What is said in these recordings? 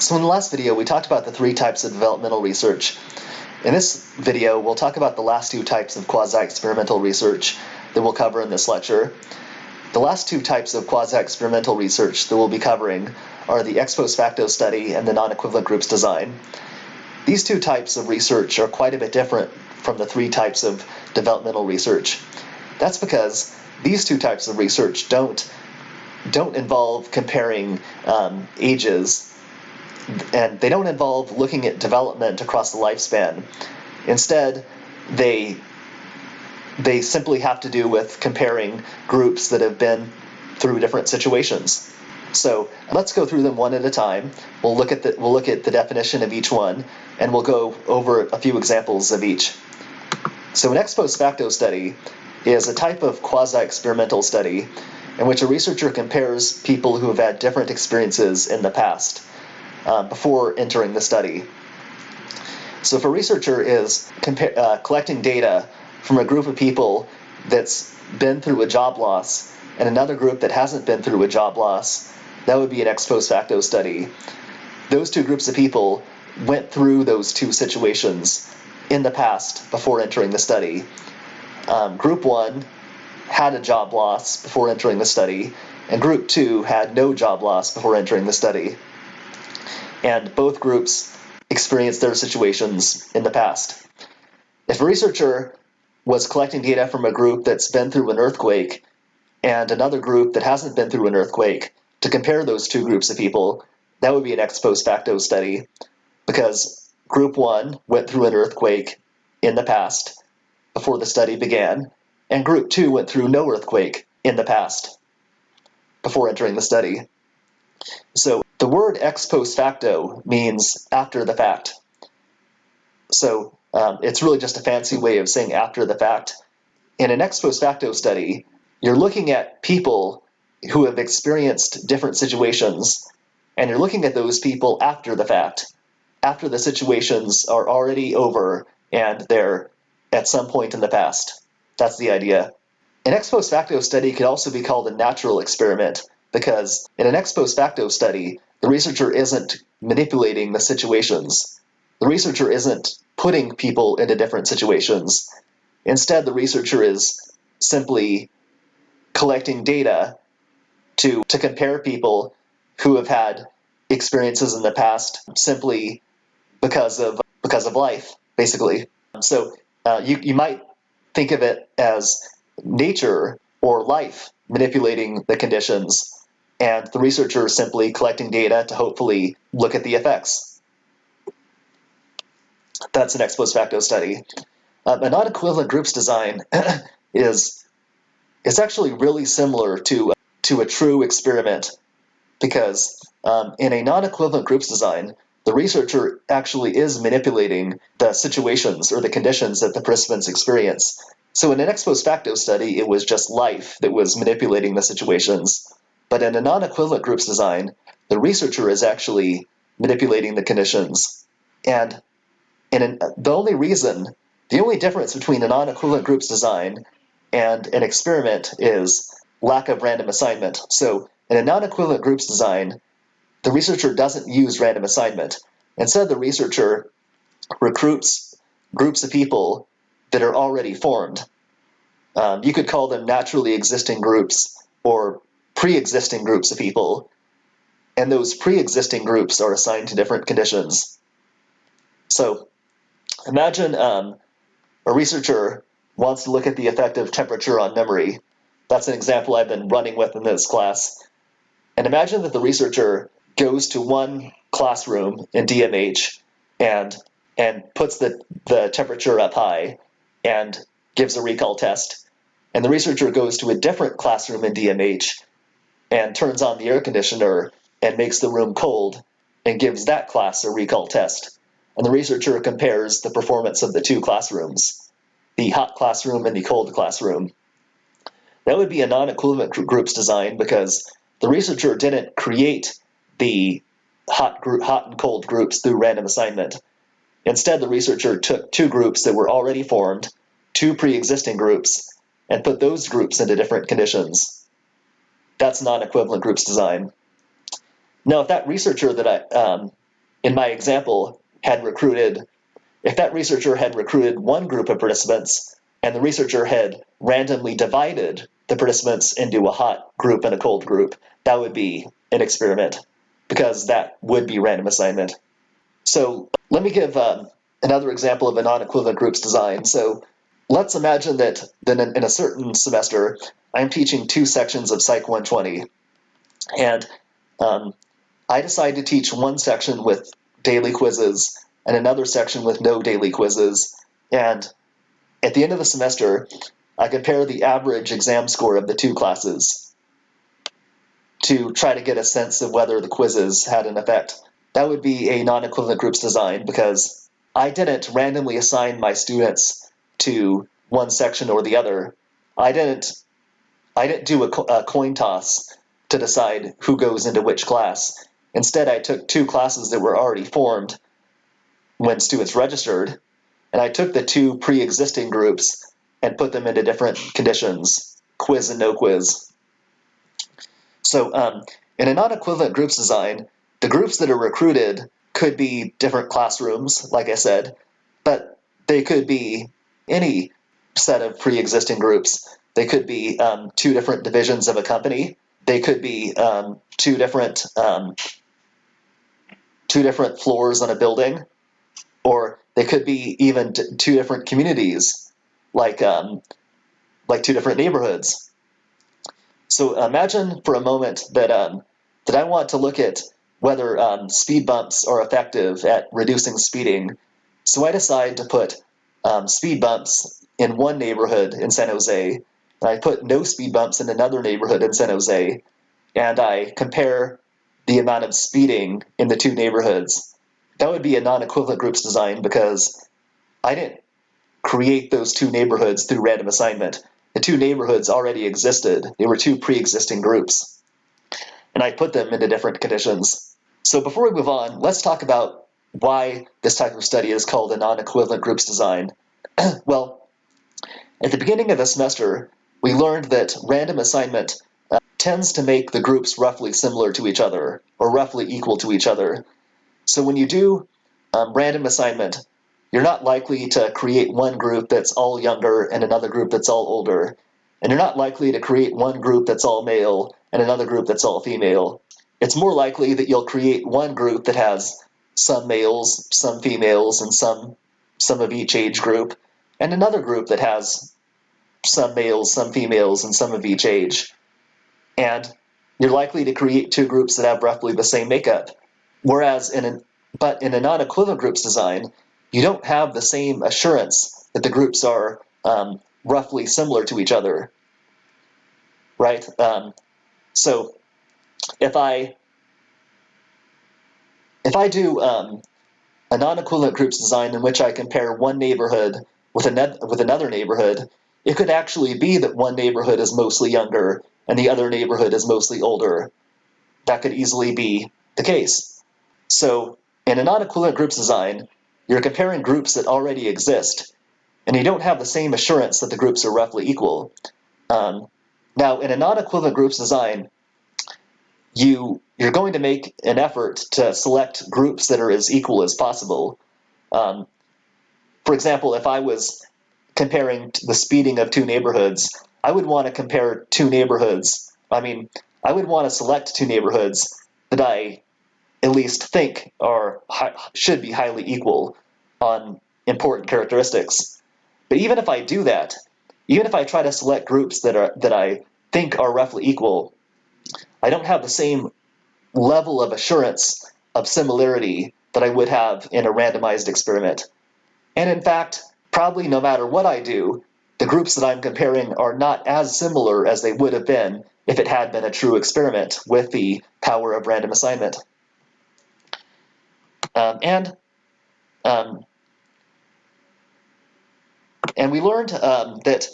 So in the last video, we talked about the three types of developmental research. In this video, we'll talk about the last two types of quasi-experimental research that we'll cover in this lecture. The last two types of quasi-experimental research that we'll be covering are the ex post facto study and the non-equivalent groups design. These two types of research are quite a bit different from the three types of developmental research. That's because these two types of research don't involve comparing ages, and they don't involve looking at development across the lifespan. Instead, they simply have to do with comparing groups that have been through different situations. So let's go through them one at a time. We'll look at the definition of each one, and we'll go over a few examples of each. So an ex post facto study is a type of quasi-experimental study in which a researcher compares people who have had different experiences in the past before entering the study. So if a researcher is collecting data from a group of people that's been through a job loss and another group that hasn't been through a job loss, that would be an ex post facto study. Those two groups of people went through those two situations in the past before entering the study. Group 1 had a job loss before entering the study, and Group 2 had no job loss before entering the study. And both groups experienced their situations in the past. If a researcher was collecting data from a group that's been through an earthquake and another group that hasn't been through an earthquake to compare those two groups of people, that would be an ex post facto study, because Group 1 went through an earthquake in the past before the study began, and Group 2 went through no earthquake in the past before entering the study. So the word ex post facto means after the fact. So it's really just a fancy way of saying after the fact. In an ex post facto study, you're looking at people who have experienced different situations, and you're looking at those people after the fact, after the situations are already over and they're at some point in the past. That's the idea. An ex post facto study could also be called a natural experiment, because in an ex post facto study, the researcher isn't manipulating the situations. The researcher isn't putting people into different situations. Instead, the researcher is simply collecting data to compare people who have had experiences in the past simply because of life, basically. So you might think of it as nature or life manipulating the conditions, and the researcher is simply collecting data to hopefully look at the effects. That's an ex post facto study. A non-equivalent groups design is actually really similar to a true experiment, because in a non-equivalent groups design, the researcher actually is manipulating the situations or the conditions that the participants experience. So in an ex post facto study, it was just life that was manipulating the situations. But in a non-equivalent groups design, the researcher is actually manipulating the conditions. And the only difference between a non-equivalent groups design and an experiment is lack of random assignment. So in a non-equivalent groups design, the researcher doesn't use random assignment. Instead, the researcher recruits groups of people that are already formed. You could call them naturally existing groups or pre-existing groups of people, and those pre-existing groups are assigned to different conditions. So imagine a researcher wants to look at the effect of temperature on memory. That's an example I've been running with in this class. And imagine that the researcher goes to one classroom in DMH and puts the temperature up high and gives a recall test. And the researcher goes to a different classroom in DMH and turns on the air conditioner and makes the room cold and gives that class a recall test. And the researcher compares the performance of the two classrooms, the hot classroom and the cold classroom. That would be a non-equivalent groups design, because the researcher didn't create the hot and cold groups through random assignment. Instead, the researcher took two groups that were already formed, two pre-existing groups, and put those groups into different conditions. That's non-equivalent groups design. Now, if that researcher that in my example, if that researcher had recruited one group of participants and the researcher had randomly divided the participants into a hot group and a cold group, that would be an experiment, because that would be random assignment. So let me give another example of a non-equivalent groups design. So let's imagine that in a certain semester, I'm teaching 2 sections of Psych 120, and I decide to teach one section with daily quizzes and another section with no daily quizzes. And at the end of the semester, I compare the average exam score of the 2 classes to try to get a sense of whether the quizzes had an effect. That would be a non-equivalent groups design, because I didn't randomly assign my students to one section or the other. I didn't do a coin toss to decide who goes into which class. Instead, I took 2 classes that were already formed when students registered, and I took the 2 pre-existing groups and put them into different conditions, quiz and no quiz. So in a non-equivalent groups design, the groups that are recruited could be different classrooms, like I said, but they could be any set of pre-existing groups. They could be 2 different divisions of a company. They could be 2 different floors on a building, or they could be even 2 different communities, like 2 different neighborhoods. So imagine for a moment that I want to look at whether speed bumps are effective at reducing speeding. So I decide to put speed bumps in one neighborhood in San Jose, and I put no speed bumps in another neighborhood in San Jose, and I compare the amount of speeding in the 2 neighborhoods. That would be a non-equivalent groups design, because I didn't create those 2 neighborhoods through random assignment. The 2 neighborhoods already existed. They were 2 pre-existing groups, and I put them into different conditions. So before we move on, let's talk about why this type of study is called a non-equivalent groups design. Well, at the beginning of the semester, we learned that random assignment tends to make the groups roughly similar to each other, or roughly equal to each other. So when you do random assignment, you're not likely to create one group that's all younger and another group that's all older. And you're not likely to create one group that's all male and another group that's all female. It's more likely that you'll create one group that has some males, some females, and some of each age group, and another group that has some males, some females, and some of each age. And you're likely to create 2 groups that have roughly the same makeup. Whereas in a non-equivalent groups design, you don't have the same assurance that the groups are roughly similar to each other, right? So if I do a non-equivalent groups design in which I compare one neighborhood with another neighborhood, it could actually be that one neighborhood is mostly younger and the other neighborhood is mostly older. That could easily be the case. So in a non-equivalent groups design, you're comparing groups that already exist, and you don't have the same assurance that the groups are roughly equal. Now, in a non-equivalent groups design, you're going to make an effort to select groups that are as equal as possible. For example, if I was comparing the speeding of 2 neighborhoods, I would want to compare 2 neighborhoods. I would want to select 2 neighborhoods that I at least think should be highly equal on important characteristics. But even if I do that, even if I try to select groups that I think are roughly equal, I don't have the same level of assurance of similarity that I would have in a randomized experiment. And in fact, probably no matter what I do, the groups that I'm comparing are not as similar as they would have been if it had been a true experiment with the power of random assignment. And we learned that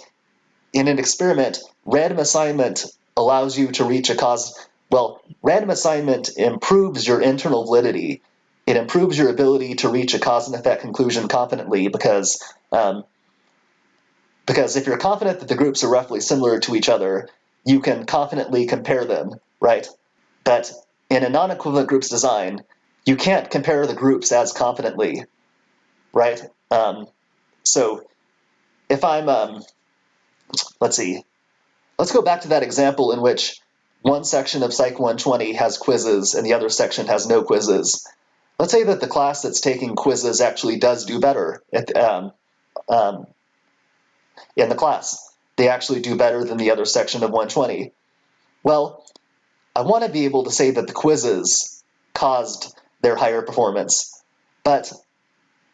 in an experiment, random assignment allows you to reach a cause. Well, random assignment improves your internal validity. It improves your ability to reach a cause and effect conclusion confidently, because if you're confident that the groups are roughly similar to each other, you can confidently compare them, right? But in a non-equivalent groups design, you can't compare the groups as confidently, right? So if I'm, let's see, let's go back to that example in which one section of Psych 120 has quizzes and the other section has no quizzes. Let's say that the class that's taking quizzes actually does do better in the class. They actually do better than the other section of 120. Well, I want to be able to say that the quizzes caused their higher performance, but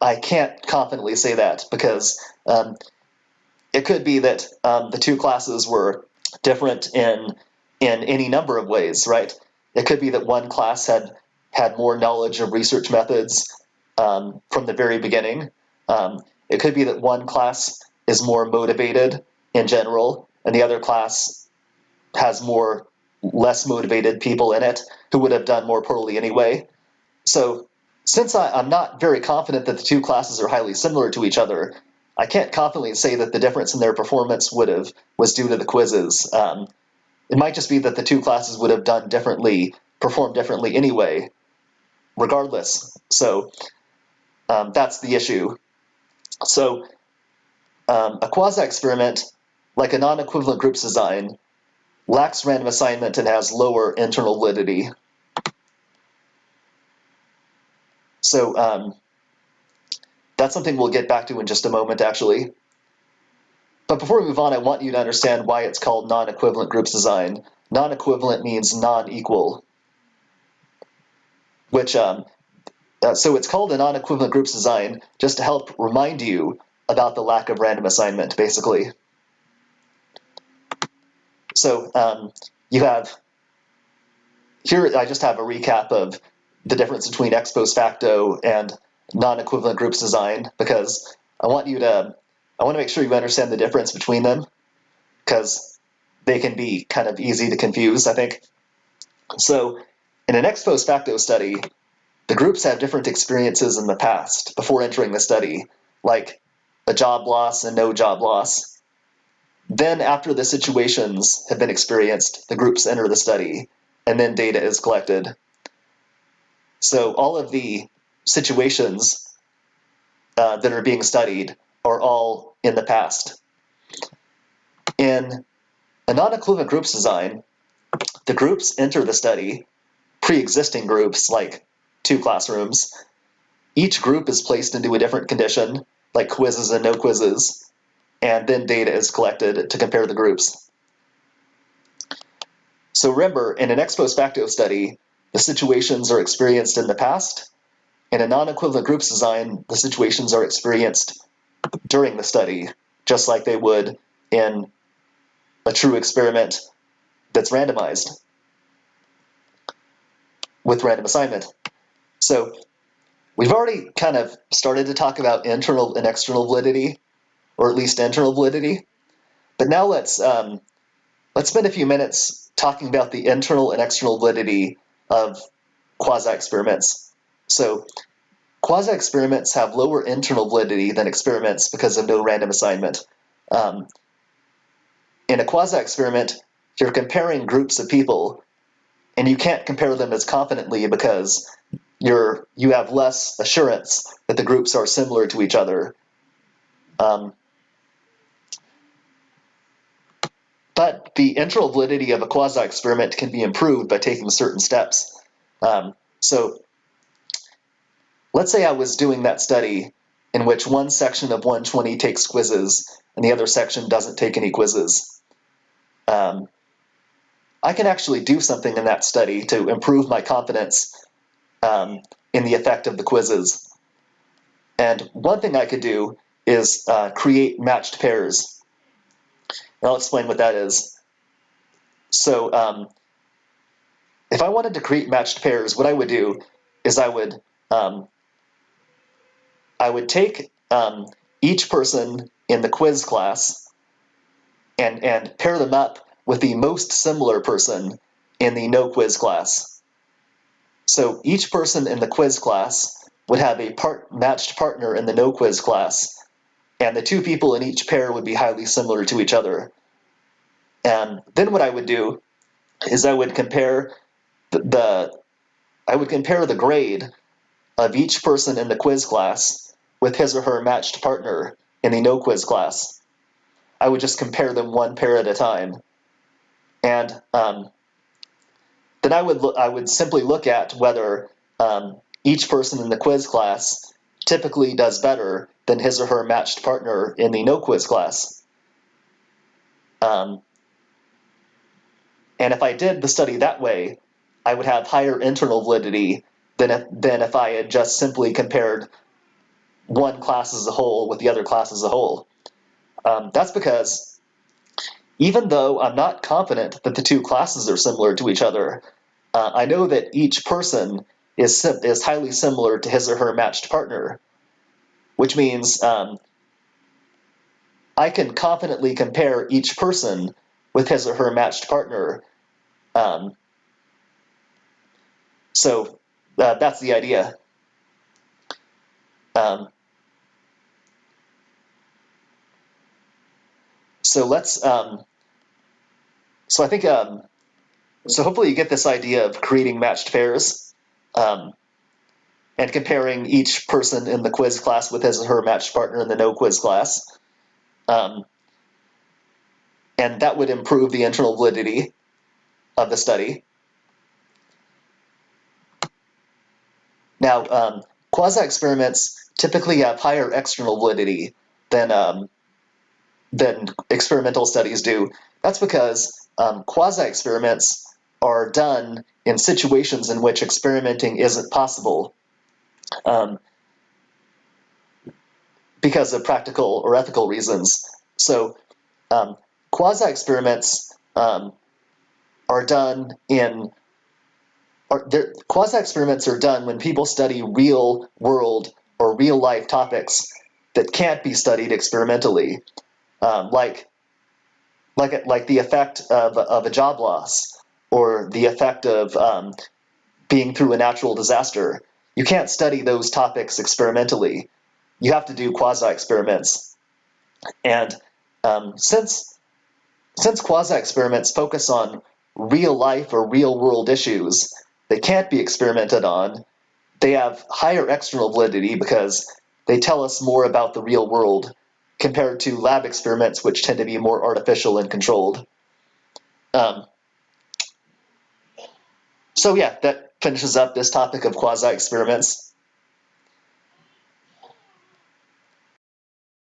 I can't confidently say that because it could be that the two classes were different in any number of ways, right? It could be that one class had more knowledge of research methods from the very beginning. It could be that one class is more motivated in general, and the other class has more less motivated people in it who would have done more poorly anyway. So since I'm not very confident that the two classes are highly similar to each other, I can't confidently say that the difference in their performance was due to the quizzes. It might just be that the two classes would have performed differently anyway, regardless. So that's the issue. So a quasi-experiment, like a non-equivalent groups design, lacks random assignment and has lower internal validity. So that's something we'll get back to in just a moment, actually. But before we move on, I want you to understand why it's called non-equivalent groups design. Non-equivalent means non-equal, which so it's called a non-equivalent groups design just to help remind you about the lack of random assignment, basically. So you have here. I just have a recap of the difference between Expos, Facto, and non-equivalent groups design because I want to make sure you understand the difference between them because they can be kind of easy to confuse, I think. So in an Expos Facto study, the groups have different experiences in the past before entering the study, like a job loss and no job loss. Then after the situations have been experienced, the groups enter the study, and then data is collected. So all of the situations that are being studied are all in the past. In a non-equivalent groups design, the groups enter the study, pre-existing groups like two classrooms. Each group is placed into a different condition, like quizzes and no quizzes, and then data is collected to compare the groups. So remember, in an ex post facto study, the situations are experienced in the past. In a non-equivalent groups design, the situations are experienced during the study, just like they would in a true experiment that's randomized with random assignment. So we've already kind of started to talk about internal and external validity, or at least internal validity. But now let's spend a few minutes talking about the internal and external validity of quasi-experiments. So quasi-experiments have lower internal validity than experiments because of no random assignment. In a quasi-experiment, you're comparing groups of people, and you can't compare them as confidently because you have less assurance that the groups are similar to each other. But the internal validity of a quasi-experiment can be improved by taking certain steps. So let's say I was doing that study in which one section of 120 takes quizzes and the other section doesn't take any quizzes. I can actually do something in that study to improve my confidence in the effect of the quizzes. And one thing I could do is create matched pairs. And I'll explain what that is. So if I wanted to create matched pairs, what I would do is I would take each person in the quiz class and pair them up with the most similar person in the no quiz class. So each person in the quiz class would have a matched partner in the no quiz class, and the two people in each pair would be highly similar to each other. And then what I would do is I would compare the grade of each person in the quiz class with his or her matched partner in the no quiz class. I would just compare them one pair at a time. And then I would simply look at whether each person in the quiz class typically does better than his or her matched partner in the no quiz class. And if I did the study that way, I would have higher internal validity than if I had just simply compared one class as a whole with the other class as a whole. That's because even though I'm not confident that the two classes are similar to each other, I know that each person is highly similar to his or her matched partner, which means I can confidently compare each person with his or her matched partner. So that's the idea. So let's. So I think. So hopefully you get this idea of creating matched pairs, and comparing each person in the quiz class with his or her matched partner in the no quiz class. And that would improve the internal validity of the study. Now, quasi-experiments typically have higher external validity than experimental studies do. That's because quasi-experiments are done in situations in which experimenting isn't possible because of practical or ethical reasons. So quasi-experiments are done quasi-experiments are done when people study real world or real life topics that can't be studied experimentally, like the effect of a job loss or the effect of being through a natural disaster. You can't study those topics experimentally. You have to do quasi-experiments. And since quasi-experiments focus on real life or real world issues that can't be experimented on, they have higher external validity because they tell us more about the real world compared to lab experiments, which tend to be more artificial and controlled. So yeah, that finishes up this topic of quasi-experiments.